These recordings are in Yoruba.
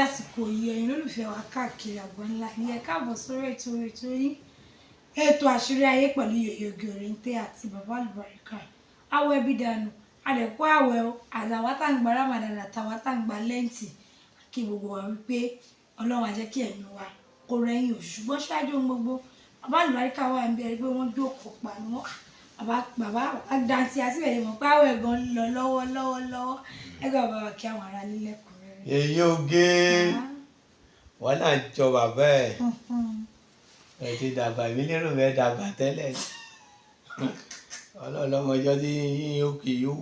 àsìkò yìí ẹ̀yin olólùfẹ́ wa káàkiri àgbáńlá ní ẹ káàbọ̀ sórí ètò yín ètò àṣírí ayé pẹ̀lú yèyé Ògèrèǹté àti bàbá Alubarika àwẹ̀ bí dànù àdẹ̀kọ́ àwẹ̀ o àtàwọn tá ń gba Ramadan àtàwọn tá ń gba lẹ́ǹtì kí gbogbo wa wípé Ọlọ́run á jẹ́ kí ẹ̀mí wa kó rẹ́yìn oṣù ṣùgbọ́n ṣáájú ohun gbogbo bàbá Alubarika wà ń bẹ̀rẹ̀ pé wọ́n jókòó pa ni wọ́n bàbá àdáǹtí àti bẹ̀rẹ̀ mọ̀ pé àwẹ̀ gan lọ lọ́wọ́ ẹgbẹ́ bàbá kí àwọn ará nílẹ̀ kù. Yèyé Oge wọn náà jọ bàbá ẹ ti dàgbà mí lérò mẹ dàgbà tẹ́lẹ̀ ọlọmọjọ tí yín ó kì í yó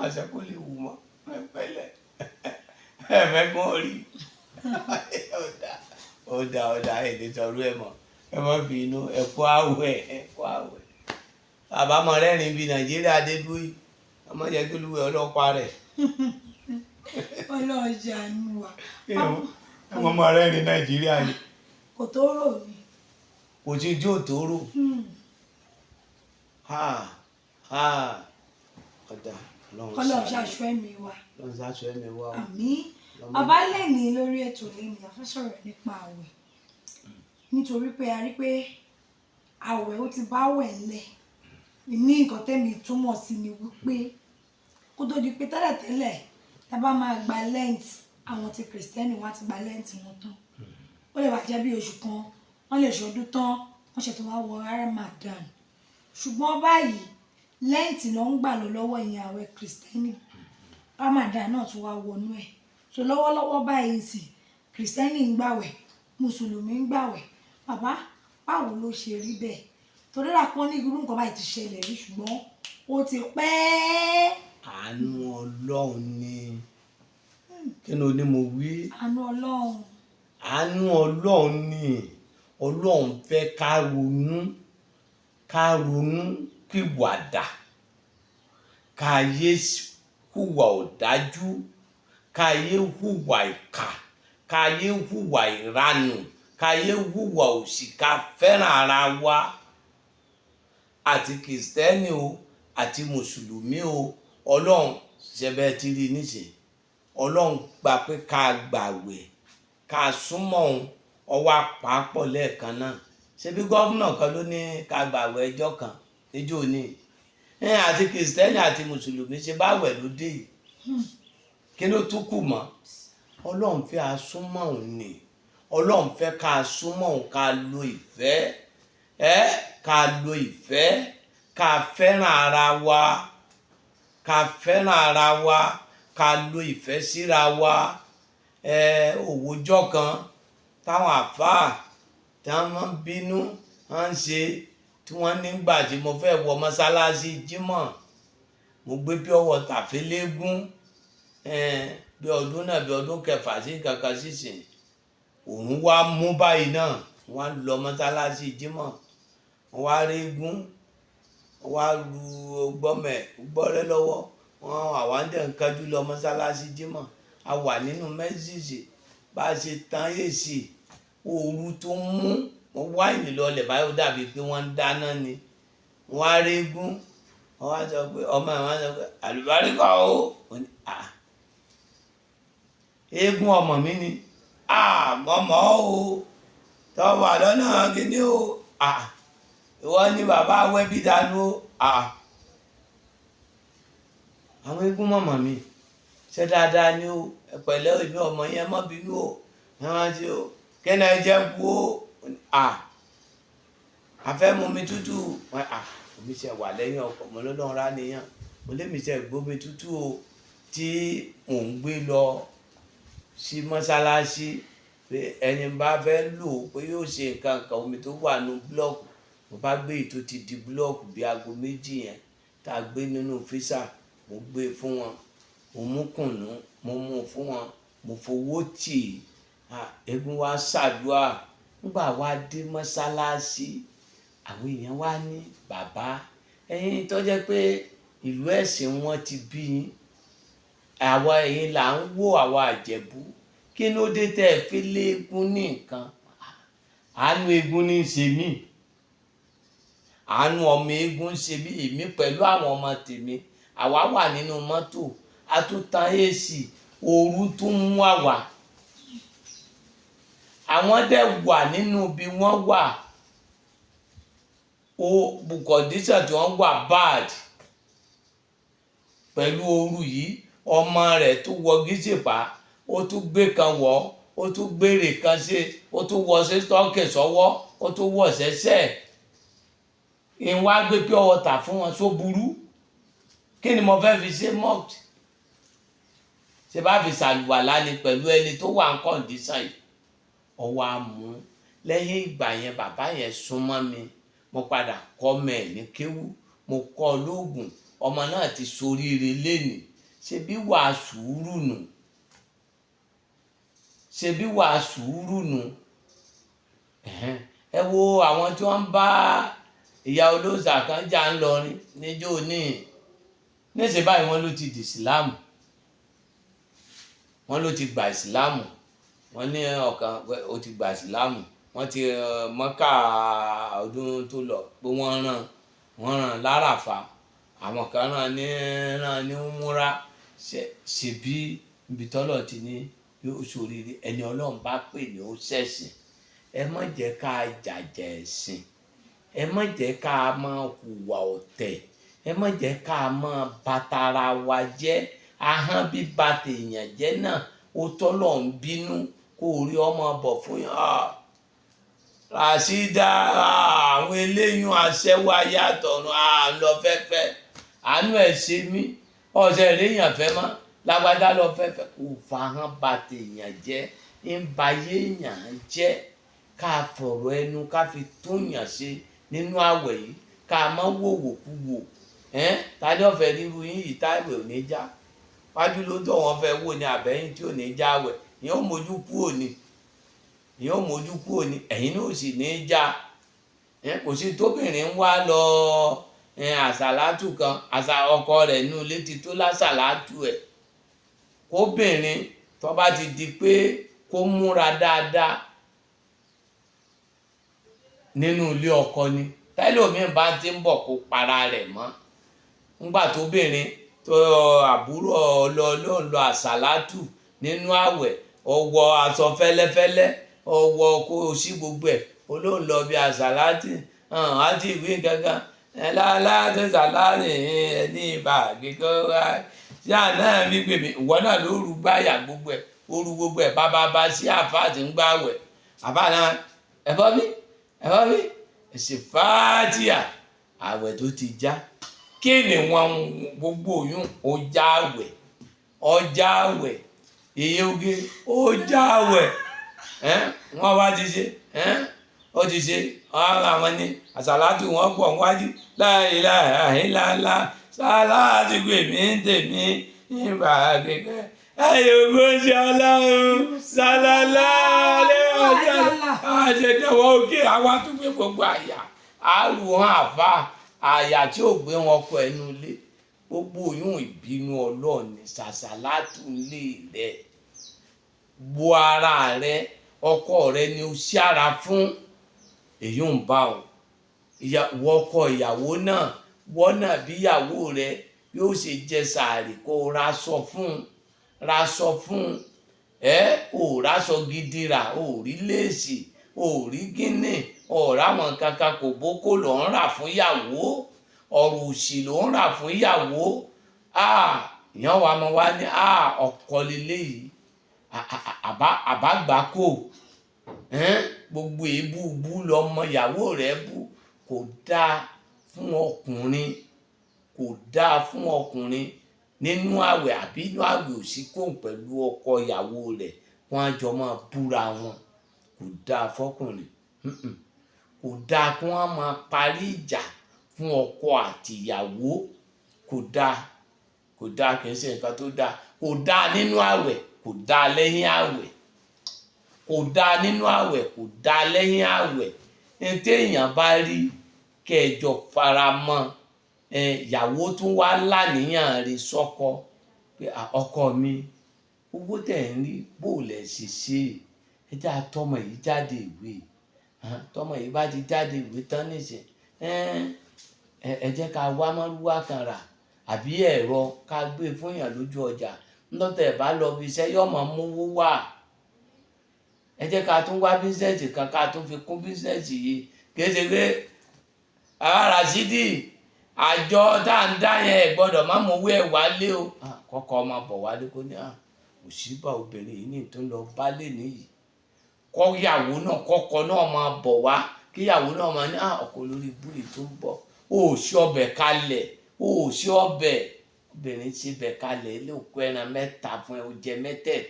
àṣẹ kó lè wù mọ pẹ̀lẹ́ ẹfẹgbọn rí ọdà èdè tọrú ẹ mọ ẹ má fi inú ẹkọ àwẹ̀ àbámọ rẹ́rìn bíi Nàìjíríà dé dúró yìí ọmọ jẹ kí olúwẹ ọlọ́pàá rẹ. Ọlọ́ọ̀jà nù wá. Àwọn ọmọ rẹ̀ ní Nàìjíríà ni. Kò tó rò ní. Kò tí jó tó rò. Ọ̀dà Ọlọ́run ṣàṣọ ẹ̀mí wa. Ọlọ́run ṣàṣọ ẹ̀mí wa. Àmín. Bàbá lẹ́ni lórí ètò lẹ́ni a fẹ́ sọ̀rọ̀ nípa àwẹ̀. Nítorí pé a rí pé àwẹ̀ ó ti bá wẹ̀ ńlẹ̀. Ní nǹkan tẹ́mi túmọ̀ sí ni wípé kó tó di pé tẹ́lẹ̀tẹ́lẹ̀ tá bá máa gba lẹ́ǹtì àwọn ti kristeeni wọ́n ti gba lẹ́ǹtì wọn tán ó lè wá jẹ́ bí oṣù kan wọ́n lè ṣọdún tán wọ́n ṣètò wá wọ Ramadan ṣùgbọ́n báyìí lẹ́ǹtì náà ń gbà lọ́wọ́ ìyẹn àwẹ̀ kristeeni Ramadan náà tún wá wọnú ẹ̀ so lọ́wọ́lọ́wọ́ báyìí sì kristeeni ń gbàwẹ̀ musulumi ń gbàwẹ̀ bàbá báwo ló ṣe rí bẹ́ẹ̀ torí ràpọ́n ní irú nǹkan báyìí ti ṣẹlẹ̀ rí ṣùgbọ́n ó ti pẹ́. Àánú Ọlọ́run ni kí ni o ní mo wí. Àánú Ọlọ́run. Àánú Ọlọ́run ni Ọlọ́run fẹ́ ká ronú pìwàdà ká yé hùwà ọ̀dájú ká yé hùwà ìkà ká yé hùwà ìranù ká yé hùwà òṣì ká fẹ́ràn ara wa àti kìrìsìtẹ́nì o àti mùsùlùmí o Ọlọ́run ṣẹbẹ ti rí níṣẹ́ Ọlọ́run gbà pé ká gbàwẹ̀ ká súnmọ́ òun ọwọ́ àpapọ̀ lẹ́ẹ̀kan náà ṣebí gọ́fúnà kan ló ní ká gbàwẹ̀ ẹjọ́ kan níjọ́ ní àti kìrìsìtẹ́nì àti mùsùlùmí ṣe bá wẹ̀ ló dé yìí kí ló tún kù mọ́ Ọlọ́run fẹ́ asúnmọ́ òun ni Ọlọ́run fẹ́ ká súnmọ́ òun ká lo ìfẹ́ ká lo ìfẹ́ ká fẹ́ràn ara wa ká lo ìfẹ́ síra wa òwòjọ́ kan táwọn àfáà tí wọ́n bínú wọ́n ń ṣe tí wọ́n nígbà tí mo fẹ́ wọ mọ́sálásí jímọ̀ mo gbé bí ọwọ́ tàfélégún bí ọdún náà bí ọdún kẹfà sí kankan sísìn òun wá mú báyìí náà wọ́n lọ mọ́sálásí jímọ̀ wọ́n wá rí egún wọ́n wá lu gbọ́rẹ́ lọ́wọ́ wọn àwọn dẹ̀ ń kájú lọ mọ́sálásí jímọ̀ a wà nínú mẹ́sìsì bá a ṣe tán èsì ooru tó ń mú wọn wá ìní lọlẹ̀ báyọ̀ dàbí pé wọ́n ń dáná ni wọ́n á régún wọ́n wá sọ pé ọmọ ẹ̀ wọ́n sọ pé Àlùbáríkà o eégún ọmọ mi ni mọ́mọ́ o tọ́wọ́ àlọ́nà kìíní o ìwọ ni bàbá wẹ́bí dánú o àwọn eégún mọ̀mọ́ mi ṣe dáadáa ni o ẹ̀pẹ̀lẹ́ ìbí ọmọ yẹn mọ́ bínú o ẹ̀wọ̀n ti o kẹ́nà ẹ̀jẹ̀ kú o àfẹ́ mu mi tútù omi ṣe wà lẹ́yìn ọkọ̀ mọ́ lọ́dọ̀ rá nìyàn mo lé mi ṣe gbómi tútù o tí mò ń gbé lọ sí mọ́sálásí pé ẹni bá fẹ́ lò ó pé yóò ṣe nǹkan kan omi tó wà nínú búlọ́ọ̀kù mo bá gbé ètò ti di búlọ́ọ̀kù bí aago méjì yẹn tá a gbé nínú físà mo gbé fún wọn mo mú kùnú mo mú fún wọn mo fowó tì eégún wa ṣàdúrà nígbà wá dé mọ́sálásí àwọn èèyàn wá ní bàbá ẹ̀yin tó jẹ́ pé ìlú ẹ̀sìn wọn ti bí yín àwa ẹ̀yin là ń wò àwa Àjẹ̀bú kí ló dé tẹ́ ẹ fi lé eégún ní nǹkan àánú eégún ní í ṣe mí àánú ọmọ eégún ṣe bí èmi pẹ̀lú àwọn ọmọ tèmi àwa wà nínú mọ́tò a tún tan AC ooru tún mú àwa àwọn dẹ̀ wà nínú bí wọ́n wà condition tí wọ́n wà bad pẹ̀lú ooru yìí. Ọmọ rẹ̀ tó wọ gíṣèpá, ó tún gbé kan wọ̀, ó tún gbére kan ṣe, ó tún wọ sí stọ́ọ̀kì sọ́wọ́, ó tún wọ̀ sẹ́sẹ̀. Ìwọ́n á gbé pure water fún wọn, só burú? Kí ni mo fẹ́ fi ṣe mọ́ọ̀tì? Ṣé bá fi ṣàlùwàlá ni pẹ̀lú ẹni tó wà ń kọ̀ǹdíṣàn yìí? Ọwọ́ á mú. Lẹ́yìn ìgbà yẹn bàbá yẹn súnmọ́ mi, mo padà kọ́ ọmọ ẹ̀ ní kéwú, mo kọ́ ọ lóògùn, ọmọ náà ti soríire lénìí. Ṣebí wàá sùúrù nù? Ṣebí wàá sùúrù nù? Ẹ wo àwọn tí wọ́n ń bá ìyá olóòṣà kan jà ń lọrin níjó ní níṣẹ́ báyìí wọ́n ló ti di ìsìláàmù, wọ́n ló ti gba ìsìláàmù, wọ́n ní ọ̀kan ó ti gba ìsìláàmù, wọ́n ti Mọ́kà ọdún tó lọ pé wọ́n rán láràfà, àwọn kan rán ní múra. Ṣebí ibi tọ́lọ̀ ti ní yóò ṣoríire, ẹni Ọlọ́run bá pè ní ó ṣẹ̀sìn. Ẹ má jẹ́ ká jàjà ẹ̀sìn, ẹ má jẹ́ ká máa hùwà ọ̀tẹ̀, ẹ má jẹ́ ká máa bàtàrà wa jẹ́. Ahọ́n bíba tèèyàn jẹ́ náà ó tọ́lọ̀ ń bínú kó rí ọmọ bọ̀ fún yàn. Ràṣídà àwọn eléyìn aṣẹ́wó ayàtọ̀run lọ fẹ́fẹ́, àánú ẹ̀ ṣe mí, ọ̀sẹ̀ réèyàn fẹ́ mọ́, lágbádá lọ fẹ́fẹ́. Kò fahọ́n ba tèèyàn jẹ́, ń ba yéèyàn jẹ́. Ká fọ̀rọ̀ ẹnu ká fi túnyàn ṣe nínú àwẹ̀ yìí, ká má wòwò kú wò. Tádé ọ̀fẹ́ ríru yín yìí táìwẹ̀ ò ní já. Wájú ló tọ̀ wọ́n fẹ́ wò ní àbẹ́yìn tí ò ní já wẹ̀. Ìyẹn ò mójú kúrò ní. Ẹ̀yin náà ò sì ní já. Kò sí tóbìnrin ń wá lọ àsàlátù kan, àṣà ọkọ rẹ̀ nínú ilé ti tó lásàlátù ẹ̀. Kóbìnrin tó bá ti di pé kó múra dáadáa nínú ilé ọkọ ni. Tẹ́lòmíì bá ti ń bọ̀ kó para rẹ̀ mọ́. Ńgbà tóbìnrin tó àbúrò ló ń lọ àsàlátù nínú àwẹ̀, ó wọ aṣọ fẹ́lẹ́fẹ́lẹ́, ó wọ kó o sí gbogbo ẹ̀, ó ló ń lọ bí àsàlátù. Àti ìwé gangan láti sàlárì ní ibà kíkọ́ wá. Ṣé àná mi pè mí? Ìwọ náà ló rú gbáyà gbogbo ẹ̀, ó rú gbogbo ẹ̀ bá sí àfáà tí ń gbàwẹ̀. Àfáà náà ẹ̀fọ́ mi ẹ̀sìn fàájìyà àwẹ̀ tó ti já. Kí ni wọn gbogbo oyún ọjà àwẹ̀ iye oge ọjà àwẹ̀ wọ́n wá ti ṣe ó ti ṣe àwọn ní àsàlátù wọn pọ̀ wájú la ilaha illallah sàlátù gbèmí tèmi ìbà kékeré ẹ̀yọ́ ṣe Ọlọ́run sàlálà lẹ́ọ̀jọ́ àṣetẹ̀wọ́ òkè àwọn àtúgbò gbogbo àyà àlùhàn àfà àyà tí ò gbé wọn kọ ẹnu ilé. Gbogbo oyún ìbínú Ọlọ́run ní sàsàlátù ilé rẹ̀. Bo ara rẹ̀, ọkọ rẹ̀ ni ó ṣára fún. Èyí ń bá ọ ìyàwó ọkọ ìyàwó náà wọ́n náà bí ìyàwó rẹ̀ yóò ṣe jẹ sàárì kó raṣọ fún ò ráṣọ gidi rà, ò rí léèsì, ò rí gíní, ọ̀rá wọn kankan kò bókó ló ń rà fún ìyàwó, ọ̀rọ̀ òṣì ló ń rà fún ìyàwó. Ìyàn wa mọ wá ní ọkọ leléyìí àbágbákò. Gbogbo èébú bú lọmọ ìyàwó rẹ̀ bú. Kò dáa fún ọkùnrin nínú àwẹ̀ àbí inú àwẹ̀ òsì kóhùn pẹ̀lú ọkọ ìyàwó rẹ̀ wọ́n á jọ máa búra wọn. Kò dáa fọkùnrin. Kò dáa kí wọ́n máa parí ìjà fún ọkọ àti ìyàwó. Kò dáa kì í ṣe nǹkan tó dáa. Kò dáa nínú àwẹ̀, kò dáa lẹ́yìn àwẹ̀. Kò dáa nínú àwẹ̀, kò dáa lẹ́yìn àwẹ̀. Ní téèyàn bá rí kẹjọ faramọ́, ìyàwó tún wá láníyàn rẹ̀ sọ́kọ pé ọkọ mi owó tẹ̀ ń rí bó lẹ̀ ṣe ẹ jẹ́ àtọmọ yìí jáde ìwé. Tọmọ yìí bá ti jáde ìwé tán nísìn ẹ jẹ́ ká wá mọ́rúwá kan rà àbí ẹ̀rọ ká gbé fún yàn lójú ọjà. Ńlọ́tẹ̀ bá lọ bí iṣẹ́ yóò máa mówó wá. ẹ jẹ́ ká tún wá bísínẹ́sì kan ká tún fi kún bísínẹ́sì yìí kéde pé Ràṣídì àjọ tá à ń dá yẹn gbọ́dọ̀ má mú owó ẹ̀ wálé o kọ́kọ́ máa bọ̀ wálé kó ní òṣìbà obìnrin yìí ní tó ń lọ bálé nìyí kọ́yàwó náà kọ́kọ́ náà máa bọ̀ wá kíyàwó náà máa ní ọkọ lórí búrì tó ń bọ̀ ó ṣe ọbẹ̀ kalẹ̀ ó ṣe ọbẹ̀ obìnrin ṣe bẹ̀ kalẹ̀ ilé òkú ẹran 3 fún ẹ ó jẹ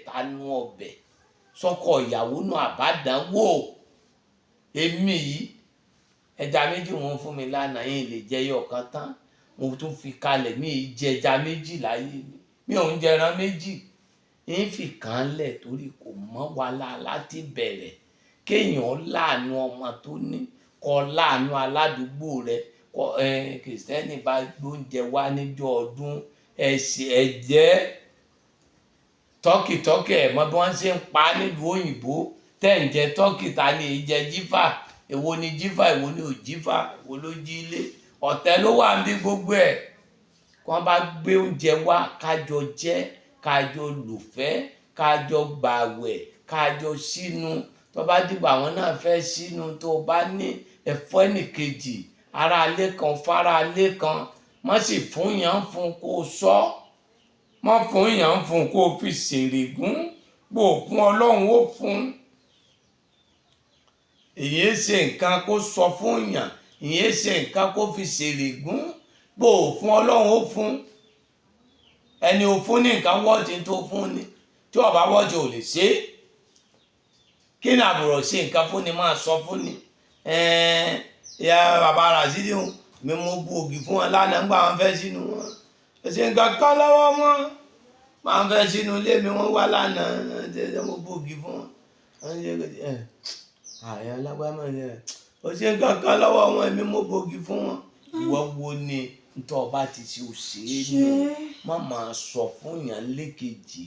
3 nú ọbẹ̀ sọ́kọ ìyàwó náà àbádánwò èmi yìí ẹja méjì wọn fún mi lánàá yìí lè jẹ yọkan tán mo tún fi kalẹ̀ mi ì jẹ ẹja méjì láyé mi ò ń jẹ ẹran méjì ń fi kàn lẹ̀ torí kò mọ́ wa láti bẹ̀rẹ̀ kéèyàn láàánú ọmọ tó ní kó láàánú aládùúgbò rẹ kó kìrìsìtẹ́nì bá gbóúnjẹ wá níjọ́ ọdún ẹ̀jẹ̀ tọ́kì ẹ̀ mọ́ bí wọ́n ṣe ń pa nílùú òyìnbó tẹ̀ ń jẹ tọ́kì ta ni èyí jẹ jífà èwo ni jífà èwo ni ò jífà èwo ló jí ilé ọ̀tẹ̀ ló wà ní gbogbo ẹ̀ kí wọ́n bá gbé oúnjẹ wá kájọ jẹ kájọ lòfẹ́ kájọ gbàwẹ̀ kájọ sínú tó bá dìgbà àwọn náà fẹ́ sínú tó bá ní ẹ̀fọ́ ẹnìkejì ara ilé kan fara ilé kan má sì fún yàn fún kó sọ má fún yàn fún kó fi ṣèrègùn bò fún Ọlọ́run ó fún èyí ṣe nǹkan kó sọ fún yàn ìyẹn ṣe nǹkan kó fi ṣèrègùn bò fún Ọlọ́run ó fún ẹni ò fún ní nǹkan wọ́ọ̀tì tó fún ni tí ọba wọ́ọ̀tì ò lè ṣe é kí ni àbúrò ṣe nǹkan fún ni máa sọ fún ni ìyá bàbá Ràṣídì mi mú bu ògì fún wọn lánàá nígbà wọn fẹ́ sínú wọn ṣe nǹkan kan lọ́wọ́ wọn máa ń fẹ́ sínú ilé mi wọ́n wá lánàá mo bu ògì fún wọn ààrẹ alágbámọ̀ ni ó ṣe nǹkan kan lọ́wọ́ wọn èmi mo bu ògì fún wọn ìwọ wo ni nítorí ọba ti ṣe òṣèré ni má máa sọ fún yàn lékejì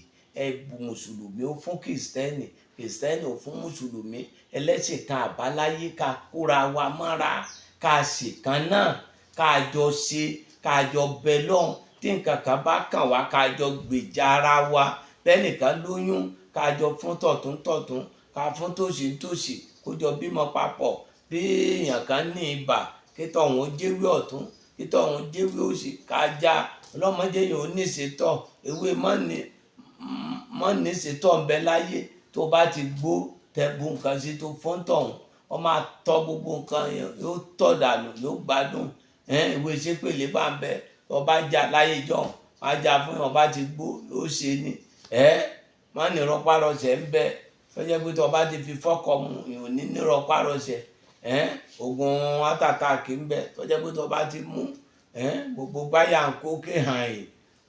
ẹbù mùsùlùmí ó fún kìrìsìtẹ́nì ò fún mùsùlùmí ẹlẹ́sìn kan àbáláyé ká kóra wa mọ́ra ká ṣèkan náà ká jọ ṣe ká jọ bẹ lọ́hùn tí nǹkan kan bá kàn wá ká jọ gbèjà ara wa bẹ́nìkan lóyún ká jọ fún tọ̀tún ká fún tòṣì kó jọ bímọ papọ̀ bí èèyàn kan ní ibà kí tọ̀hún jẹ́wé ọ̀tún kí tọ̀hún jẹ́wé òsì ká já ọlọ́mọdé yìí ò ní ṣètọ̀ ewé mọ́ni ṣètọ̀ ń bẹ láyé tó bá ti gbó tẹ̀bù nǹkan sí tó fún tọ̀hún wọ́n máa tọ́ gbogbo nǹkan yẹn yóò tọ̀ dànù yóò gbádùn ìwé ṣépèlé bá ń bẹ ọba jà láyé jọ̀hún wọ́n á jà fún yẹn ọba ti gbó yóò ṣe ni má ní rọpárọsẹ̀ ń bẹ fẹ́jẹ́ pé tó ọba ti fi fọ́kọ̀ mu ìhò ní rọpárọsẹ̀ oògùn àtàtàkì ń bẹ tó jẹ́ pé tó ọba ti mú gbogbo gbáyà ń kó kéhàn yìí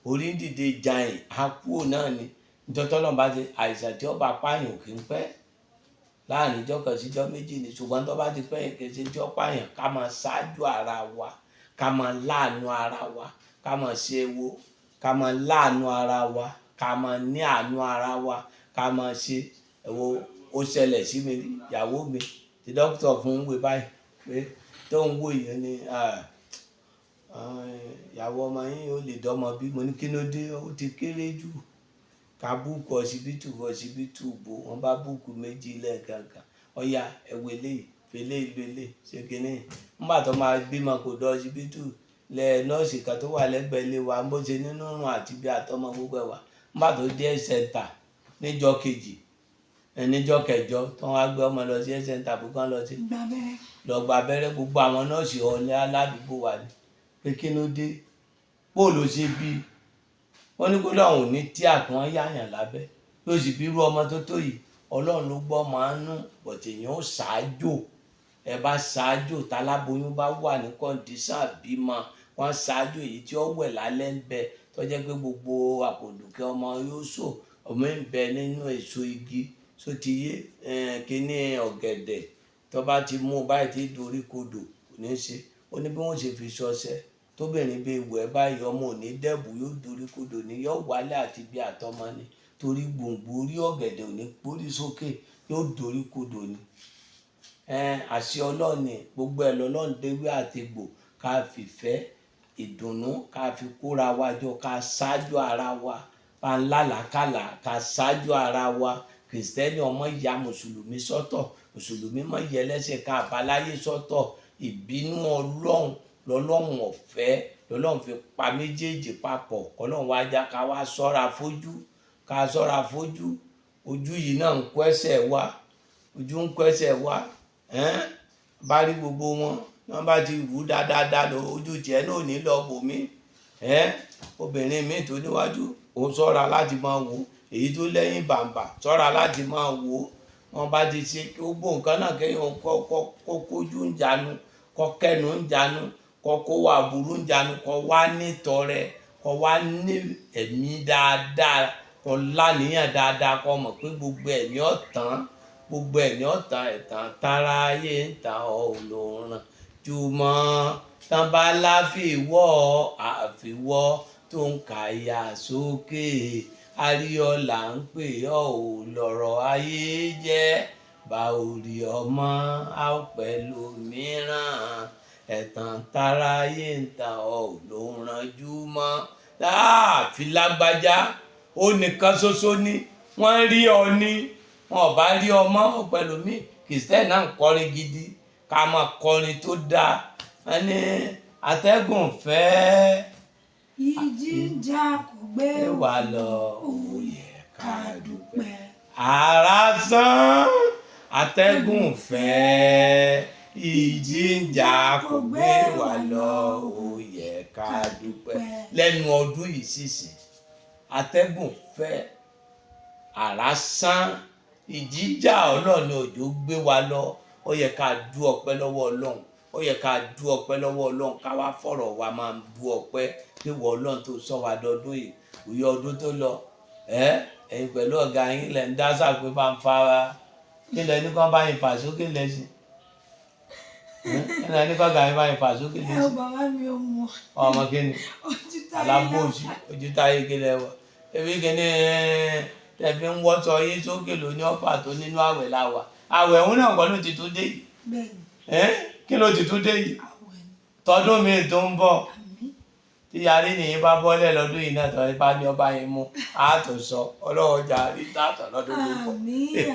orí ń dìde jàìn àkúò náà ni nítorí tọ́lọ́run bá ti àìsàn tí ọba pààyàn kì í pẹ́ láàrin ìjọ kan síjọ́ méjì ni ṣùgbọ́n tó bá ti pẹ́ yẹn kì í ṣe tí ó pààyàn ká máa ṣáájú ara wa ká máa láàánú ara wa ká máa ṣe ewo ká máa láàánú ara wa ká máa ní àánú ara wa ká máa ṣe ewo ó ṣẹlẹ̀ sí mi ìyàwó mi tí dókítà fún ń wé báyìí pé tó ń wò yẹn ni ìyàwó ọmọ yín ó lè dọ́mọ bí mo ní kí ló dé ó ti kéré jù ká búùkù ọsibítù bò wọ́n bá búùkù 2 lẹ́ẹ̀kankan ọ̀ya ẹ̀wẹ̀ lè fẹlẹ́ ìlú ṣe kínní nígbà tó máa bímọ kò dọ́ ọsibítù lẹ nọ́ọ̀sì kan tó wà lẹ́gbẹ̀ẹ́ ilé wa bó ṣe nínú òrùn àti bí àtọmọ gbogbo ẹ̀ wá nígbà tó dé ẹ̀sẹ̀ntà níjọ́ kejì níjọ́ kẹjọ tó wá gbé ọmọ lọ sí ẹ̀sẹ̀ntà pé kán lọ sí lọ gba abẹ́rẹ́ gbogbo àwọn nọ́ọ̀sì ọ̀lẹ́ aládùúgbò wa ni pé kí ló dé bóòlù ṣe bí wọ́n ní kó lọ́hùn ní tí àkàn yáyàn lábẹ́ ló sì bí irú ọmọ tó tó yìí Ọlọ́run ló gbọ́ máa ń nú bọ̀tẹ̀yàn ṣáájò ẹ bá ṣáájò táláboyún bá wà ní kọ́ndíṣàn bímọ wọ́n ṣáájò èyí tí ó wẹ̀ lálẹ́ ń bẹ tó jẹ́ pé gbogbo àpòdùkẹ́ ọmọ yóò sò ọmọ ń bẹ nínú èso igi tó ti yé kíní ọ̀gẹ̀dẹ̀ tó bá ti mú báyìí tí dorí kodò kò ní ṣe ó ní bí wọ́n ṣe fi ṣọṣẹ tóbìnrin bíi ìwẹ̀ báyìí ọmọ ò ní dẹ́bù yóò dorí kodò ní yóò wálé àti bí àtọmọ ni torí gbòǹgbò orí ọ̀gẹ̀dẹ̀ ò ní pórí sókè yóò dorí kodò ni àṣẹ ọlọ́ọ̀ni gbogbo ẹ̀ lọ́lọ́run déwé àtegbò ká fìfẹ́ ìdùnnú ká fi kóra wa jọ ká ṣáájú ara wa bá ń lálàákàlà ká ṣáájú ara wa kristeeni ọmọ ya mùsùlùmí sọ́tọ̀, mùsùlùmí mọ yẹ ẹlẹ́sìn kan àbáláyé sọ́tọ̀. Ìbínú Ọlọ́run lọ́lọ́run ọ̀fẹ́ lọ́lọ́run fi pa méjèèjì papọ̀. Ọlọ́run wá já ká wá ṣọ́ra fójú, ká ṣọ́ra fójú. Ojú yìí náà ń kó ẹ̀ṣẹ̀ wá, ojú ń kó ẹ̀ṣẹ̀ wá. Bá rí gbogbo wọn wọ́n bá ti wù dáadáa lọ, ojú tiẹ̀ náà ò ní lọ bòmí. Obìnrin mi tó níwájú ó ṣọ́ra láti máa wò, èyí tó lẹ́yìn bàǹbà ṣọ́ra láti máa wò. Wọ́n bá ti ṣe gbogbo nǹkan náà kéèyàn kó kójú ń jánu, kó kẹ́nu ń jánu, kó kó wà burú ń jánu, kó wá nítọrẹ, kó wá ní ẹ̀mí dáadáa, kó láníyàn dáadáa, kó mọ̀ pé gbogbo ẹ̀mí ọ̀tán, gbogbo ẹ̀mí ọ̀tán ẹ̀tàn tára ayé ń ta ọ̀lọ́run jùmọ̀ tán bá láfiwọ́ àfiwọ́ tó ń kàyà sókè. Àríọ̀lá ń pè ọ́ ò lọ́rọ̀ ayé jẹ́, bá orí ọmọ á pẹ̀lú mìíràn ẹ̀tàn tára ayé ń ta ọ́ ló ń ranjú mọ́. Fi lágbájá ó nìkan ṣoṣo ni wọ́n rí ọ ní, wọn ò bá rí ọmọ pẹ̀lú mi. Kristẹni náà ń kọrin gidi, ká máa kọrin tó dáa. Wọ́n ní atẹ́gùn fẹ́, ìjì ń jà kò gbé wa lọ, ó yẹ ká ká dúpẹ́. Àrá sán, atẹ́gùn fẹ́, ìjì ń jà kò gbé wa lọ, ó yẹ ká dúpẹ́. Lẹ́nu ọdún yìí sísìn, atẹ́gùn fẹ́, àrá sán, ìjì jà, Ọlọ́run ni òjò gbé wa lọ. Ó yẹ ká dú ọpẹ́ lọ́wọ́ Ọlọ́run, ó yẹ ká dú ọpẹ́ lọ́wọ́ Ọlọ́run, ká wá fọ̀rọ̀ wa máa dú ọpẹ́ níwọ̀ Ọlọ́run tó sọ wa dọdún yìí. Òye ọdún tó lọ ẹ̀yin pẹ̀lú ọ̀gá yín lẹ̀ ń dá sàpé bá ń fara kí lẹ ní kán bá yín fà sókè lẹ́sìn, kí lẹ ní kán ọ̀gá yín bá yín fà sókè lẹ́sìn. Bàbá mi ò mọ̀. Ọmọ kí ni alábòsí ojú táyé kí lẹ wọ ebi kí ni tẹ̀fí ń wọ́sọ yín sókè lóní ọ̀fà tó nínú àwẹ̀ láwà. Àwẹ̀ òun náà kọ́ ló ti tún dé yìí. Kí ló ti tún dé yìí? Tọdún mi tó ń bọ̀ tí yarí nìyí bá bọ́lẹ̀ lọ́dún yìí náà tọ́ ipá ní ọba yẹn mú a tó sọ ọlọ́wọ́ jà rí tààtọ̀ lọ́dún tó bọ̀.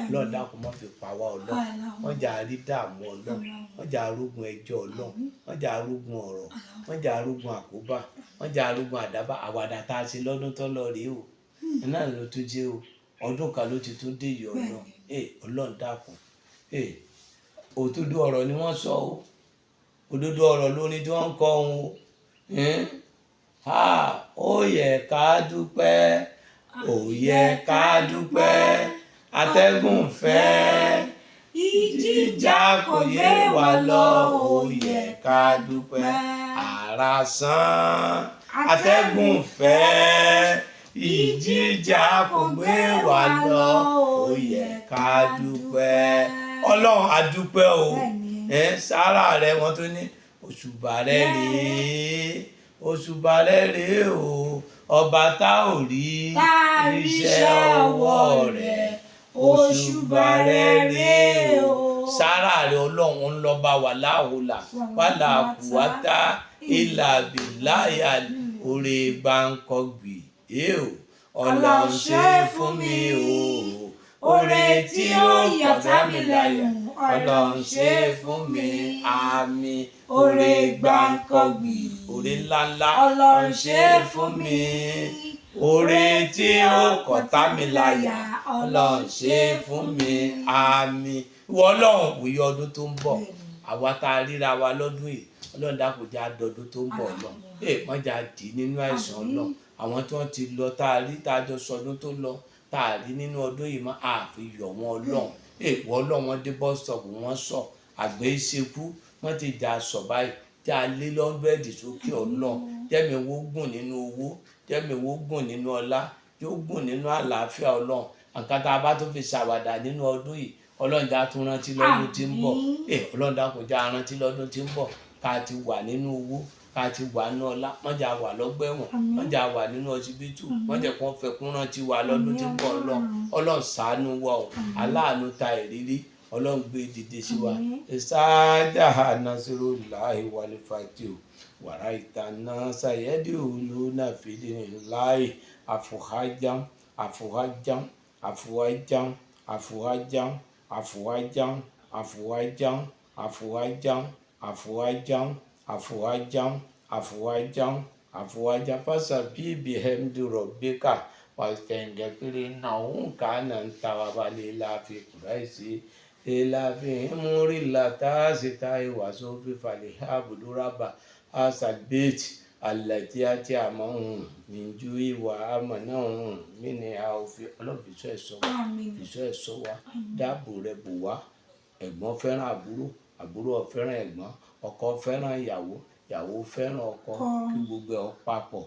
Ọlọ́run dákun má fi pa wá Ọlọ́run, wọ́n jà rí dààmú Ọlọ́run, wọ́n jà arógun ẹjọ́ Ọlọ́run, wọ́n jà arógun ọ̀rọ̀, wọ́n jà arógun àkóbá, wọ́n jà arógun àdábà. Àwàdà tá a ṣe lọ́dún tó lọ rèé o, iná ló tún jẹ́ o, ọdún kan ló ti tún dé yìí Ọlọ́run. Ọlọ́run dákun, òdodo ọ̀rọ̀ ni wọ́n sọ o, òdodo ọ̀rọ̀ lórí tí wọ́n ń kọ́ ohun o. Ó yẹ ká dúpẹ́, ó yẹ ká dúpẹ́, atẹ́gùn fẹ́, ìjì jà kò yé wa lọ, ó yẹ ká dúpẹ́. Àrá sán, atẹ́gùn fẹ́, ìjì jà kò gbé wa lọ, ó yẹ ká dúpẹ́. Ọlọ́run a dúpẹ́ o. Sára rẹ wọ́n tó ní òṣùbà rẹ rèé, òṣùbà rẹ rèé o, ọba tá ò rí iṣẹ́ ọwọ́ rẹ, òṣùbà rẹ rèé o. Sára rẹ Ọlọ́run ń lọ bá wà láhùlà wàlà kùwátá ìlà bìláyà oore gbàǹkọ̀gbì. Ọlọ́run ṣe fún mi o, oore tí ó yàtá mi lẹ́nu, Ọlọ́run ṣe fún mi. Àmín. Oore gbàǹkọ̀gbì, oore ńláńlá, Ọlọ́run ṣe fún mi. Oore tí ó kọ̀tá mi láyà, Ọlọ́run ṣe fún mi. Àmín. Ìwọ Ọlọ́run wòye ọdún tó ń bọ̀, àwa tá a ríra wa lọ́dún yìí, Ọlọ́run dákun jẹ́ àdọ́dún tó ń bọ̀ lọ. Wọ́n jà dì nínú àìsàn Ọlọ́run. Àwọn tí wọ́n ti lọ tá a rí tá a jọ sọdún tó lọ tá a rí nínú ọdún yìí máa àfi yọ̀ wọ́n Ọlọ́run. Ìwọ Ọlọ́run wọn dé bus stop wọ́n sọ àgbẹ̀ ìṣekú wọ́n ti jà sọ báyìí tí a lé lọ́ndẹ̀dì sókè Ọlọ́run. Jẹ́mi wo gùn nínú owó, jẹ́mi wo gùn nínú ọlá, yóò gùn nínú àlàáfíà Ọlọ́run. Nǹkan tá a bá tó fi ṣàwàdà nínú ọdún yìí Ọlọ́run já tún rántí lọ́dún tí ń bọ̀. Ọlọ́run dákun já rántí lọ́dún tí ń bọ̀ ká ti wà nínú owó, ká ti wà nínú ọlá, wọ́n jà wà lọ́gbẹ̀wọ̀n, wọ́n jà wà nínú ọsibítù, wọ́n jẹ́ kó fẹ́ kún rántí wa lọ́dún tí ń bọ̀ Ọlọ́run. Ọlọ́run ṣàánú wa o, aláàánú ta ìrírí Ọlọ́run gbé dìde sí wa. Ìsáájà nasiru láì wálé fàtí o, wàrà ìtànà sàyẹ́dì òòlù náà fìdí láì àfùhájàm àfùhájàm àfùhájàm àfùwáján àfùwáján àfùwáján àfùwáján àfùwáján àfùwáján àfùwáján àfùwáján fásà bíbí hẹ́mdù rọ̀bíkà wàstẹ̀ǹgẹ̀pẹ̀rẹ̀ náà ń kà náà ń tàwa balẹ̀ láfi kùráìsì láfi múrí látàásìtà ìwàsó fífàlẹ̀ àbùdúrábà àṣàbẹ́ẹ̀tì àlàtí àti àmọ́hùn níjú ìwà àmọ́ náà mí ni a ò fi ọlọ́fíìsọ ẹ̀sọ́ wa ìṣọ́ ẹ̀sọ́ wa dáàbò rẹ̀ bò wá. Ẹ̀gbọ́n fẹ́ràn àbúrò, àbúrò fẹ́ràn ẹ̀gbọ́n, ọkọ fẹ́ràn ìyàwó, ìyàwó fẹ́ràn ọkọ, kí gbogbo ẹ̀ papọ̀.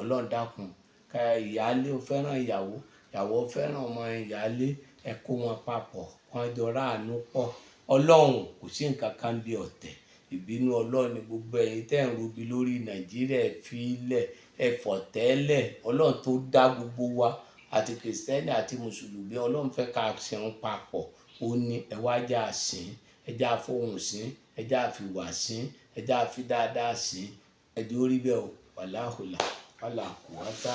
Ọlọ́run dákun ká ìyáálé fẹ́ràn ìyàwó, ìyàwó fẹ́ràn ọmọ ìyáálé, ẹ kó wọn papọ̀, wọn jọ ráàánú pọ̀. Ọlọ́run kò sí nǹkan kan bí ọ̀tẹ̀. Ìbínú Ọlọ́run ni gbogbo ẹ̀yin tẹ́ ń rubi lórí Nàìjíríà ẹ fi ilẹ̀, ẹ fọ̀tẹ́lẹ̀. Ọlọ́run tó dá gbogbo wa àti kìrìsìtẹ́nì àti mùsùlùmí, Ọlọ́run fẹ́ ká ṣeun papọ̀. Ó ní ẹ wá já sìn, ẹ já fohùn sìn, ẹ já fi wà sìn, ẹ já fi dáadáa sìn. Ẹ di orí bẹ́ẹ̀ o, wàláhùlà wàláhùwátá.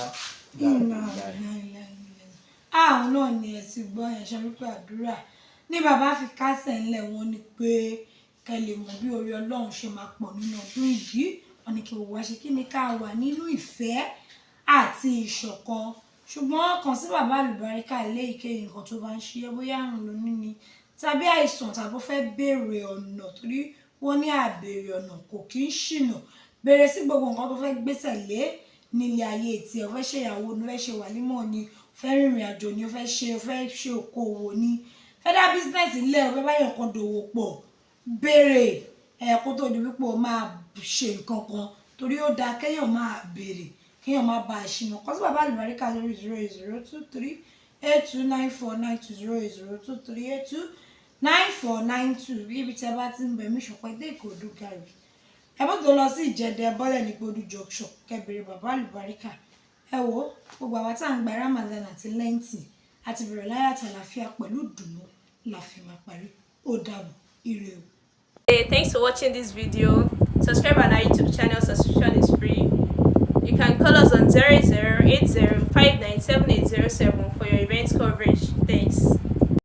Àwọn náà ni ẹ ti gbọ́ ẹ̀ ṣe wípé àdúrà ní bàbá fi kásẹ̀ ńlẹ̀ wọn ni pé kẹ́ lè mọ̀ bí orí Ọlọ́run ṣe máa pọ̀ nínú ọdún yìí. Wọ́n ní kí gbogbo wa ṣe kí ni ká wà nínú ìfẹ́ àti ìṣọ̀kan. Ṣùgbọ́n kàn sí bàbá Alubarika léyìíkéyìí nǹkan tó bá ń ṣe ẹ́, bóyá àrùn ló ní ni tàbí àìsàn tàbí ó fẹ́ béèrè ọ̀nà, torí wọ́n ní àbèrè ọ̀nà kò kí ń ṣìnà. Béèrè sí gbogbo nǹkan tó fẹ́ gbésẹ̀ lé nílé ayé tiẹ̀. Ó fẹ́ ṣe ìyàwó ni, ó fẹ́ ṣe wàlímọ̀ ni, ó fẹ́ rìnrìn àjò ni, ó fẹ́ ṣe okòwò ni, fẹ́ dá bísínẹ́sì ńlẹ̀, ó fẹ́ bá èèyàn kan dòwò pọ̀. Béèrè kó tó di wípé o máa ṣe nǹkan kan, torí ó dáa kéèyàn máa béèrè, kéèyàn má ba àṣìnà. Kàn sí bàbá Alubarika lórí 08023829492 0809492 ibi tí ẹ bá ti ń bẹ̀ mí ṣọ̀pẹ́ dé Ìkòròdú gàrí. Ẹ bó tó lọ sí Ìjẹ̀dẹ̀ bọ́lẹ̀ ní Ìkòròdú junction kẹ́bẹ̀rẹ̀ bàbá Alubarika. Ẹ wo gbogbo àwa tá à ń gba Ramadan àti lẹ́ǹtì àti bẹ̀rẹ̀ láyé àtàlàfíà pẹ̀lú ìdùnnú la fi máa parí. Ó dàbọ̀, ire o. Hey, thanks for watching this video. Subscribe on our YouTube channel. Subscription is free. You can call us on 0080597807 for your event coverage. Thanks.